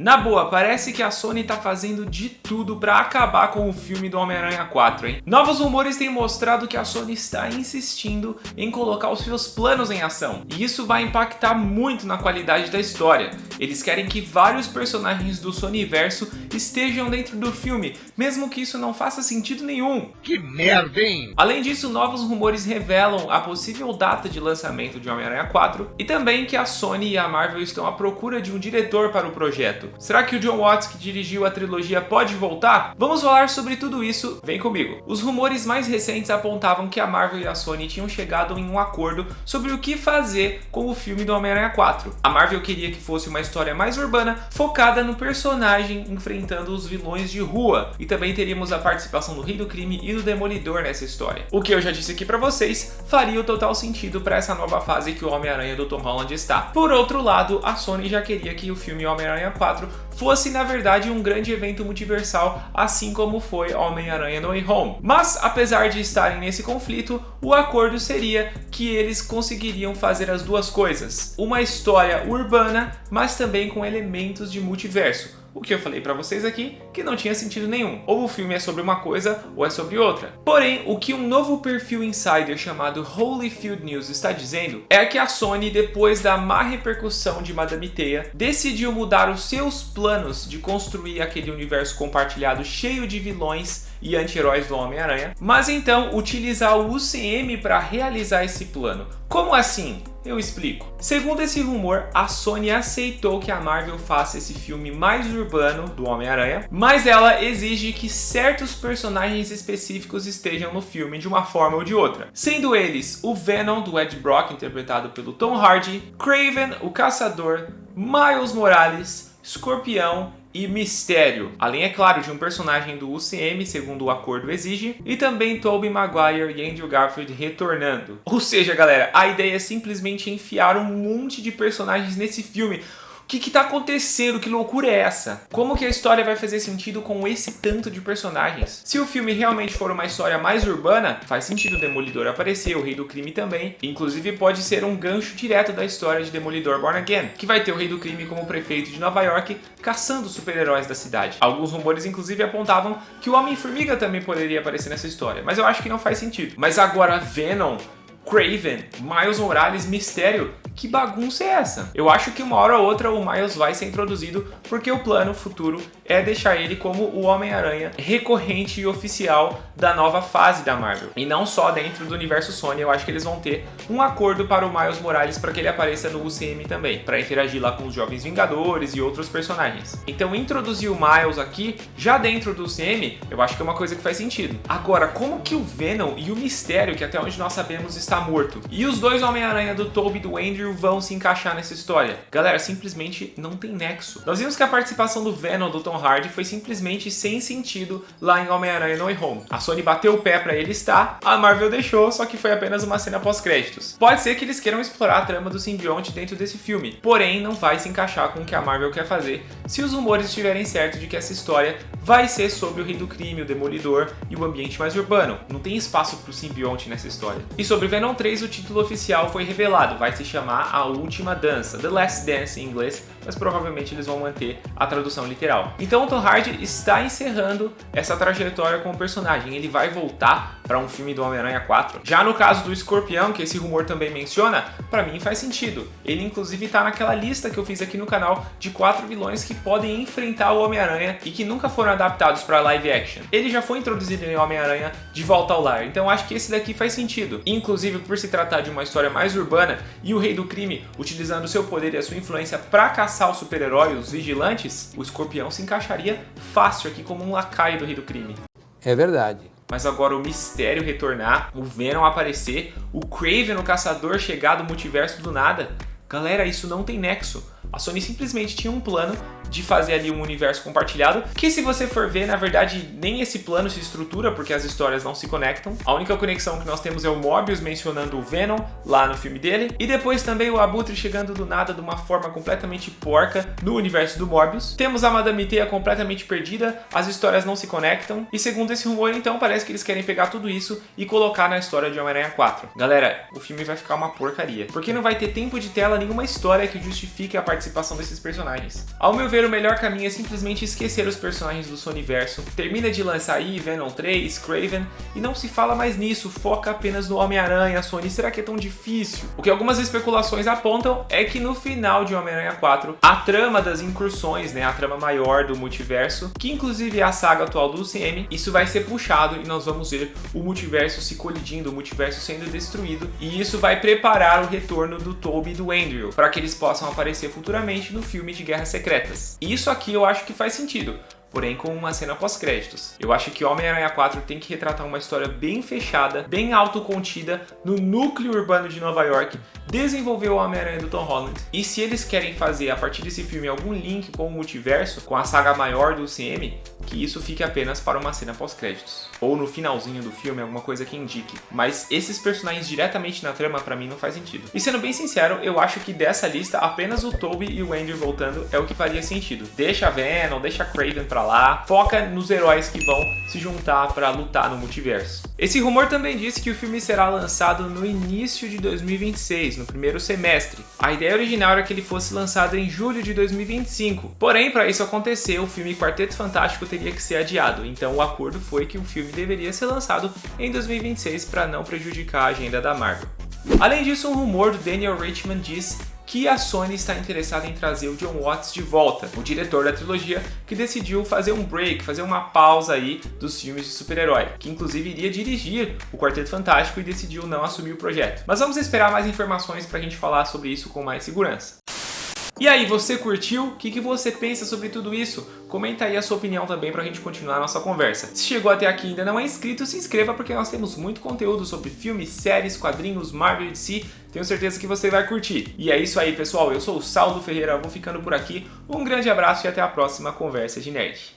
Na boa, parece que a Sony tá fazendo de tudo pra acabar com o filme do Homem-Aranha 4, hein? Novos rumores têm mostrado que a Sony está insistindo em colocar os seus planos em ação, e isso vai impactar muito na qualidade da história. Eles querem que vários personagens do Sonyverso estejam dentro do filme, mesmo que isso não faça sentido nenhum. Que merda, hein? Além disso, novos rumores revelam a possível data de lançamento de Homem-Aranha 4 e também que a Sony e a Marvel estão à procura de um diretor para o projeto. Será que o Jon Watts, que dirigiu a trilogia, pode voltar? Vamos falar sobre tudo isso, vem comigo. Os rumores mais recentes apontavam que a Marvel e a Sony tinham chegado em um acordo sobre o que fazer com o filme do Homem-Aranha 4. A Marvel queria que fosse uma história mais urbana, focada no personagem enfrentando os vilões de rua, e também teríamos a participação do Rei do Crime e do Demolidor nessa história. O que eu já disse aqui pra vocês faria o total sentido para essa nova fase que o Homem-Aranha do Tom Holland está. Por outro lado, a Sony já queria que o filme Homem-Aranha 4 fosse na verdade um grande evento multiversal, assim como foi Homem-Aranha No Way Home. Mas apesar de estarem nesse conflito, o acordo seria que eles conseguiriam fazer as duas coisas: uma história urbana, mas também com elementos de multiverso. O que eu falei pra vocês aqui, que não tinha sentido nenhum. Ou o filme é sobre uma coisa, ou é sobre outra. Porém, o que um novo perfil insider chamado Holyfield News está dizendo é que a Sony, depois da má repercussão de Madame Teia, decidiu mudar os seus planos de construir aquele universo compartilhado cheio de vilões e anti-heróis do Homem-Aranha, mas então utilizar o UCM para realizar esse plano. Como assim? Eu explico. Segundo esse rumor, a Sony aceitou que a Marvel faça esse filme mais urbano do Homem-Aranha, mas ela exige que certos personagens específicos estejam no filme de uma forma ou de outra, sendo eles o Venom do Ed Brock, interpretado pelo Tom Hardy, Kraven, o Caçador, Miles Morales, Escorpião e Mistério, além, é claro, de um personagem do UCM, segundo o acordo exige, e também Tobey Maguire e Andrew Garfield retornando. Ou seja, galera, a ideia é simplesmente enfiar um monte de personagens nesse filme. O que tá acontecendo? Que loucura é essa? Como que a história vai fazer sentido com esse tanto de personagens? Se o filme realmente for uma história mais urbana, faz sentido o Demolidor aparecer, o Rei do Crime também. Inclusive pode ser um gancho direto da história de Demolidor Born Again, que vai ter o Rei do Crime como prefeito de Nova York, caçando os super-heróis da cidade. Alguns rumores inclusive apontavam que o Homem-Formiga também poderia aparecer nessa história, mas eu acho que não faz sentido. Mas agora Venom, Kraven, Miles Morales, Mistério, que bagunça é essa? Eu acho que uma hora ou outra o Miles vai ser introduzido, porque o plano futuro é deixar ele como o Homem-Aranha recorrente e oficial da nova fase da Marvel. E não só dentro do universo Sony, eu acho que eles vão ter um acordo para o Miles Morales para que ele apareça no UCM também, para interagir lá com os Jovens Vingadores e outros personagens. Então introduzir o Miles aqui, já dentro do UCM, eu acho que é uma coisa que faz sentido. Agora, como que o Venom e o Mistério, que até onde nós sabemos está morto, e os dois Homem-Aranha do Tobey e do Andrew vão se encaixar nessa história? Galera, simplesmente não tem nexo. Nós vimos que a participação do Venom do Tom Hardy foi simplesmente sem sentido lá em Homem-Aranha No Way Home. A Sony bateu o pé pra ele estar, a Marvel deixou, só que foi apenas uma cena pós-créditos. Pode ser que eles queiram explorar a trama do simbionte dentro desse filme, porém não vai se encaixar com o que a Marvel quer fazer, se os rumores estiverem certos de que essa história vai ser sobre o Rei do Crime, o Demolidor e o ambiente mais urbano. Não tem espaço pro simbionte nessa história. E sobre Venom 3, o título oficial foi revelado, vai se chamar A Última Dança, The Last Dance em inglês, mas provavelmente eles vão manter a tradução literal. Então o Tom Hardy está encerrando essa trajetória como personagem, ele vai voltar para um filme do Homem-Aranha 4. Já no caso do Escorpião, que esse rumor também menciona, para mim faz sentido. Ele inclusive tá naquela lista que eu fiz aqui no canal de 4 vilões que podem enfrentar o Homem-Aranha e que nunca foram adaptados para live action. Ele já foi introduzido em Homem-Aranha de Volta ao Lar, então acho que esse daqui faz sentido. Inclusive por se tratar de uma história mais urbana e o Rei do Crime utilizando seu poder e a sua influência para caçar os super-heróis, os vigilantes, o Escorpião se encaixaria fácil aqui como um lacaio do Rei do Crime. É verdade. Mas agora o Mistério retornar, o Venom aparecer, o Kraven, o Caçador, chegar do multiverso do nada. Galera, isso não tem nexo. A Sony simplesmente tinha um plano de fazer ali um universo compartilhado, que se você for ver, na verdade, nem esse plano se estrutura, porque as histórias não se conectam. A única conexão que nós temos é o Morbius mencionando o Venom lá no filme dele, e depois também o Abutre chegando do nada de uma forma completamente porca no universo do Morbius. Temos a Madame Teia completamente perdida, as histórias não se conectam, e segundo esse rumor, então, parece que eles querem pegar tudo isso e colocar na história de Homem-Aranha 4. Galera, o filme vai ficar uma porcaria, porque não vai ter tempo de tela nenhuma história que justifique a participação desses personagens. Ao meu ver, ver, o melhor caminho é simplesmente esquecer os personagens do Sonyverso, termina de lançar aí Venom 3, Kraven, e não se fala mais nisso, foca apenas no Homem-Aranha. Sony, será que é tão difícil? O que algumas especulações apontam é que no final de Homem-Aranha 4, a trama das incursões, né, a trama maior do multiverso, que inclusive é a saga atual do UCM, isso vai ser puxado e nós vamos ver o multiverso se colidindo, o multiverso sendo destruído, e isso vai preparar o retorno do Tobey e do Andrew, para que eles possam aparecer futuramente no filme de Guerras Secretas. Isso aqui eu acho que faz sentido, porém com uma cena pós-créditos. Eu acho que Homem-Aranha 4 tem que retratar uma história bem fechada, bem autocontida, no núcleo urbano de Nova York, desenvolver o Homem-Aranha do Tom Holland, e se eles querem fazer a partir desse filme algum link com o multiverso, com a saga maior do UCM, que isso fique apenas para uma cena pós-créditos. Ou no finalzinho do filme, alguma coisa que indique. Mas esses personagens diretamente na trama, pra mim, não faz sentido. E sendo bem sincero, eu acho que dessa lista, apenas o Tobey e o Andrew voltando é o que faria sentido. Deixa a Venom, deixa a Kraven pra lá, foca nos heróis que vão se juntar pra lutar no multiverso. Esse rumor também disse que o filme será lançado no início de 2026, no primeiro semestre. A ideia original era que ele fosse lançado em julho de 2025. Porém, para isso acontecer, o filme Quarteto Fantástico teria que ser adiado. Então o acordo foi que o filme deveria ser lançado em 2026 para não prejudicar a agenda da Marvel. Além disso, um rumor do Daniel Richtman diz que a Sony está interessada em trazer o Jon Watts de volta, o diretor da trilogia que decidiu fazer um break, fazer uma pausa aí dos filmes de super-herói, que inclusive iria dirigir o Quarteto Fantástico e decidiu não assumir o projeto. Mas vamos esperar mais informações para a gente falar sobre isso com mais segurança. E aí, você curtiu? O que você pensa sobre tudo isso? Comenta aí a sua opinião também pra gente continuar a nossa conversa. Se chegou até aqui e ainda não é inscrito, se inscreva porque nós temos muito conteúdo sobre filmes, séries, quadrinhos, Marvel e DC. Tenho certeza que você vai curtir. E é isso aí, pessoal. Eu sou o Saulo Ferreira, vou ficando por aqui. Um grande abraço e até a próxima Conversa de Nerd.